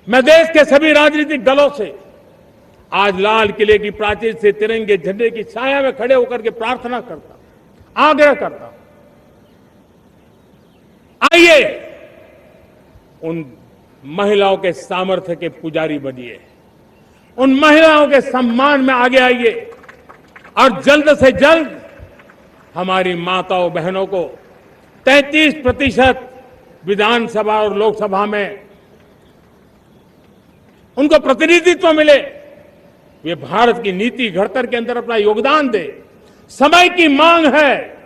मैं देश के सभी राजनीतिक दलों से आज लाल किले की प्राचीर से तिरंगे झंडे की छाया में खड़े होकर के प्रार्थना करता हूं, आग्रह करता हूं, आइए उन महिलाओं के सामर्थ्य के पुजारी बनिए, उन महिलाओं के सम्मान में आगे आइए और जल्द से जल्द हमारी माताओं बहनों को 33% विधानसभा और लोकसभा में उनको प्रतिनिधित्व मिले, वे भारत की नीति घड़तर के अंदर अपना योगदान दे। समय की मांग है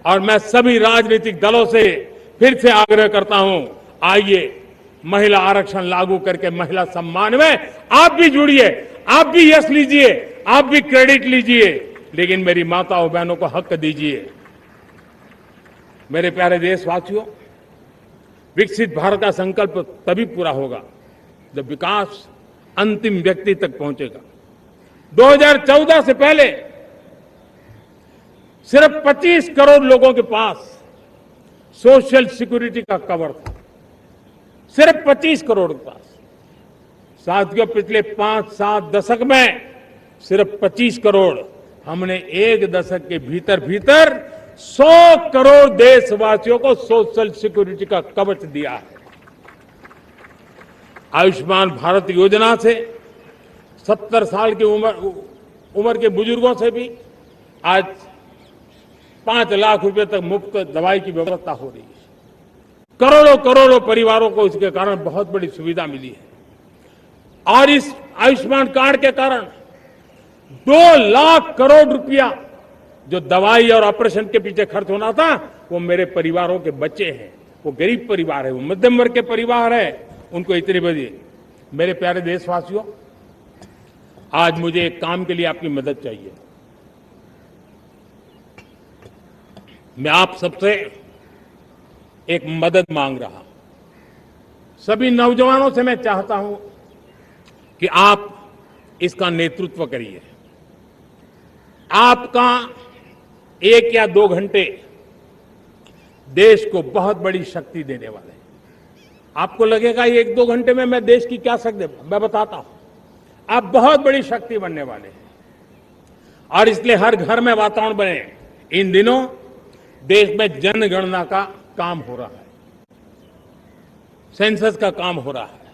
और मैं सभी राजनीतिक दलों से फिर से आग्रह करता हूं, आइए महिला आरक्षण लागू करके महिला सम्मान में आप भी जुड़िए, आप भी यश लीजिए, आप भी क्रेडिट लीजिए, लेकिन मेरी माताओं बहनों को हक दीजिए। मेरे प्यारे देशवासियों, विकसित भारत का संकल्प तभी पूरा होगा जब विकास अंतिम व्यक्ति तक पहुंचेगा। 2014 से पहले सिर्फ 25 करोड़ लोगों के पास सोशल सिक्योरिटी का कवर था, सिर्फ 25 करोड़ के पास। साथियों, पिछले 5-7 दशक में सिर्फ 25 करोड़, हमने एक दशक के भीतर भीतर 100 करोड़ देशवासियों को सोशल सिक्योरिटी का कवच दिया है। आयुष्मान भारत योजना से 70 साल की उम्र के बुजुर्गों से भी आज 5 लाख रुपए तक मुफ्त दवाई की व्यवस्था हो रही है। करोड़ों करोड़ों परिवारों को इसके कारण बहुत बड़ी सुविधा मिली है और इस आयुष्मान कार्ड के कारण 2 लाख करोड़ रुपया जो दवाई और ऑपरेशन के पीछे खर्च होना था, वो मेरे परिवारों के बच्चे हैं। वो गरीब परिवार है, वो मध्यम वर्ग के परिवार है, उनको इतनी बड़ी। मेरे प्यारे देशवासियों, आज मुझे एक काम के लिए आपकी मदद चाहिए। मैं आप सबसे एक मदद मांग रहा। सभी नौजवानों से मैं चाहता हूं कि आप इसका नेतृत्व करिए। आपका 1 या 2 घंटे देश को बहुत बड़ी शक्ति देने वाले हैं। आपको लगेगा 1-2 घंटे में मैं देश की क्या शक्ति, मैं बताता हूं, आप बहुत बड़ी शक्ति बनने वाले हैं। और इसलिए हर घर में वातावरण बने। इन दिनों देश में जनगणना का काम हो रहा है, सेंसस का काम हो रहा है,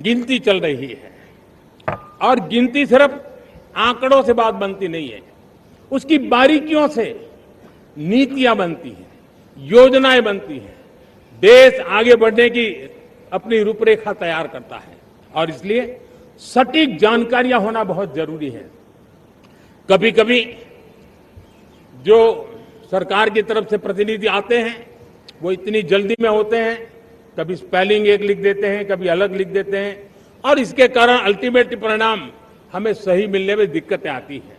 गिनती चल रही है। और गिनती सिर्फ आंकड़ों से बात बनती नहीं है, उसकी बारीकियों से नीतियां बनती हैं, योजनाएं बनती हैं। देश आगे बढ़ने की अपनी रूपरेखा तैयार करता है और इसलिए सटीक जानकारियां होना बहुत जरूरी है। कभी कभी जो सरकार की तरफ से प्रतिनिधि आते हैं वो इतनी जल्दी में होते हैं, कभी स्पेलिंग एक लिख देते हैं, कभी अलग लिख देते हैं और इसके कारण अल्टीमेट परिणाम हमें सही मिलने में दिक्कतें आती हैं।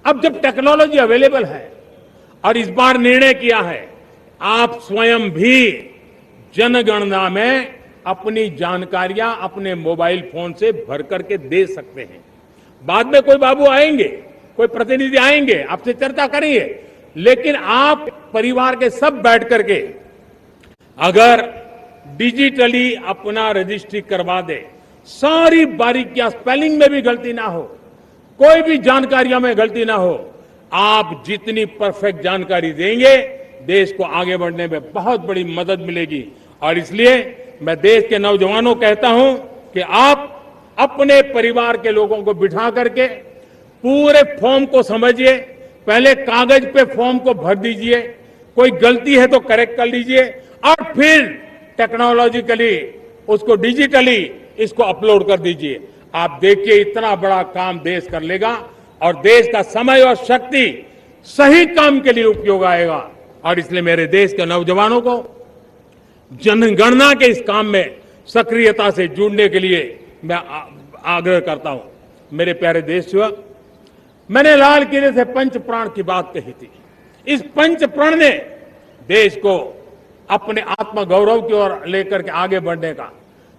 अब जब टेक्नोलॉजी अवेलेबल है और इस बार निर्णय किया है, आप स्वयं भी जनगणना में अपनी जानकारियां अपने मोबाइल फोन से भर करके दे सकते हैं। बाद में कोई बाबू आएंगे, कोई प्रतिनिधि आएंगे, आपसे चर्चा करेंगे, लेकिन आप परिवार के सब बैठ करके अगर डिजिटली अपना रजिस्ट्री करवा दे, सारी बारीकियां, स्पेलिंग में भी गलती ना हो, कोई भी जानकारियों में गलती ना हो, आप जितनी परफेक्ट जानकारी देंगे देश को आगे बढ़ने में बहुत बड़ी मदद मिलेगी। और इसलिए मैं देश के नौजवानों को कहता हूं कि आप अपने परिवार के लोगों को बिठा करके पूरे फॉर्म को समझिए, पहले कागज पे फॉर्म को भर दीजिए, कोई गलती है तो करेक्ट कर लीजिए और फिर टेक्नोलॉजिकली उसको डिजिटली इसको अपलोड कर दीजिए। आप देखिए इतना बड़ा काम देश कर लेगा और देश का समय और शक्ति सही काम के लिए उपयोग आएगा। और इसलिए मेरे देश के नौजवानों को जनगणना के इस काम में सक्रियता से जुड़ने के लिए मैं आग्रह करता हूं। मेरे प्यारे देशवासियों, मैंने लाल किले से पंच प्राण की बात कही थी। इस पंच प्राण ने देश को अपने आत्मगौरव की ओर लेकर के आगे बढ़ने का,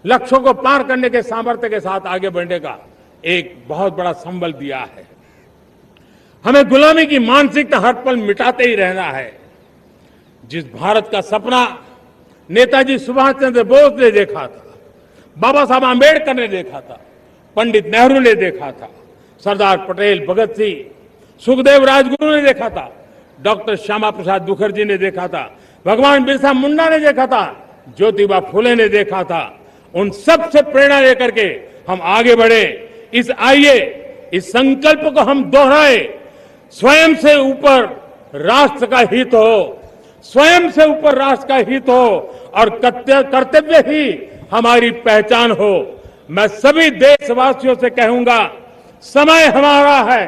लक्ष्यों को पार करने के सामर्थ्य के साथ आगे बढ़ने का एक बहुत बड़ा संबल दिया है। हमें गुलामी की मानसिकता हर पल मिटाते ही रहना है। जिस भारत का सपना नेताजी सुभाष चंद्र बोस ने देखा था, बाबा साहब आंबेडकर ने देखा था, पंडित नेहरू ने देखा था, सरदार पटेल, भगत सिंह, सुखदेव राजगुरु ने देखा था, डॉक्टर श्यामा प्रसाद मुखर्जी ने देखा था, भगवान बिरसा मुंडा ने देखा था, ज्योतिबा फुले ने देखा था। उन सब से प्रेरणा लेकर के हम आगे बढ़े। इस संकल्प को हम दोहराए, स्वयं से ऊपर राष्ट्र का हित हो, स्वयं से ऊपर राष्ट्र का हित हो और कर्तव्य ही हमारी पहचान हो। मैं सभी देशवासियों से कहूंगा, समय हमारा है,